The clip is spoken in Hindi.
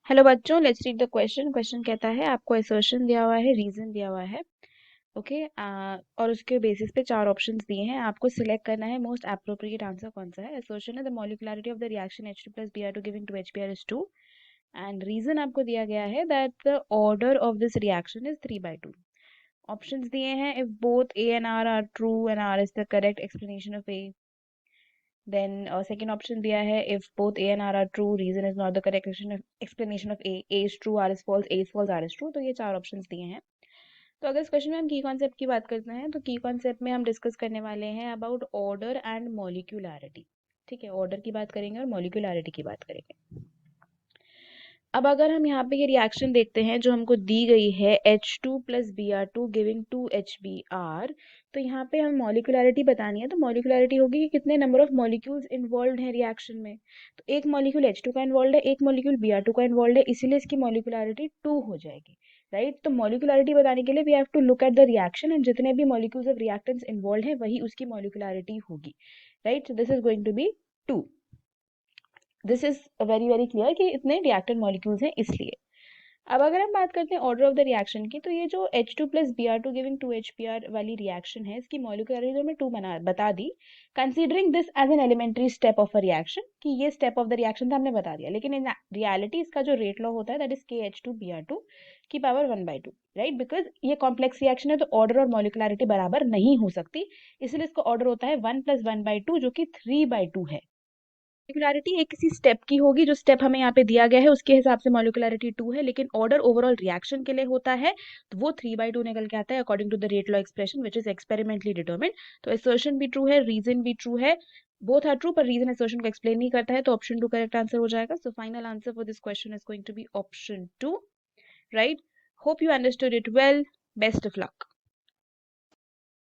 हेलो बच्चों, let's read the question. Question कहता है आपको असर्शन दिया हुआ है, रीजन दिया हुआ है, ओके और उसके बेसिस पे चार ऑप्शंस दिए हैं। आपको सिलेक्ट करना है मोस्ट एप्रोप्रिएट आंसर कौन सा है। असर्शन है the molecularity of the reaction H2 plus Br2 giving 2HBr is 2 and reason आपको दिया गया है that the order of this reaction is 3/2। Options दिए हैं if both A and R are true and R is the correct explanation of A। Then second option दिया है if both A and R are true, reason is not the correct explanation of A is true, R is false, A is false, R is true। तो ये चार ऑप्शंस दिए हैं। तो अगर इस क्वेश्चन में हम की कॉन्सेप्ट की बात करते हैं तो की कॉन्सेप्ट में हम डिस्कस करने वाले हैं अबाउट ऑर्डर एंड मॉलिक्यूलैरिटी। ठीक है, ऑर्डर की बात करेंगे और मॉलिक्यूलैरिटी की बात करेंगे। अब अगर हम यहाँ पे ये रिएक्शन देखते हैं जो हमको दी गई है H2 plus Br2 giving 2HBr, तो यहाँ पे हम मॉलिक्यूलैरिटी बतानी है। तो मॉलिक्यूलैरिटी होगी कि कितने नंबर ऑफ मॉलिक्यूल्स इन्वॉल्व हैं रिएक्शन में। तो एक मॉलिक्यूल H2 का इन्वॉल्व है, एक मॉलिक्यूल Br2 का इन्वॉल्व है, इसीलिए इसकी मॉलिक्यूलैरिटी 2 हो जाएगी। राइट, तो मॉलिक्यूलैरिटी बताने के लिए we have to look at the reaction and जितने भी मॉलिक्यूल्स ऑफ रिएक्टेंट्स इन्वॉल्व है वही उसकी मॉलिक्यूलैरिटी होगी। Right, so this is going to be 2। This is very clear कि इतने रिएक्टेंट मॉलिक्यूल्स हैं इसलिए। अब अगर हम बात करते हैं ऑर्डर ऑफ द रिएक्शन की, तो ये जो H2 plus Br2 giving 2HBr वाली रिएक्शन है, इसकी मॉलिक्यूलरिटी तो मैं 2 बता दी। Considering this as an elementary step of a reaction, कि ये स्टेप ऑफ द रिएक्शन था हमने बता दिया, लेकिन इन रियलिटी इसका जो रेट लॉ होता है दैट इज KH2Br2 की पावर 1/2। राइट, बिकॉज ये कॉम्प्लेक्स रिएक्शन है तो ऑर्डर और मॉलिक्यूलरिटी बराबर नहीं हो सकती, इसलिए इसका ऑर्डर होता है 1 + 1/2 जो कि 3/2 है। मॉलिक्युलरिटी एक किसी स्टेप की होगी, जो स्टेप हमें यहाँ पे दिया गया है उसके हिसाब से मॉलिक्युलरिटी 2 है, लेकिन ऑर्डर ओवरऑल रिएक्शन के लिए होता है तो वो 3/2 निकल के आता है according to the rate law expression which is experimentally determined. तो असर्शन भी ट्रू है, रीजन भी ट्रू है, बोथ आर ट्रू, पर रीजन असर्शन को एक्सप्लेन नहीं करता है, तो ऑप्शन 2 करेक्ट आंसर हो जाएगा। So final answer for this question is going to be option 2। Right, hope you understood it well. Best of luck.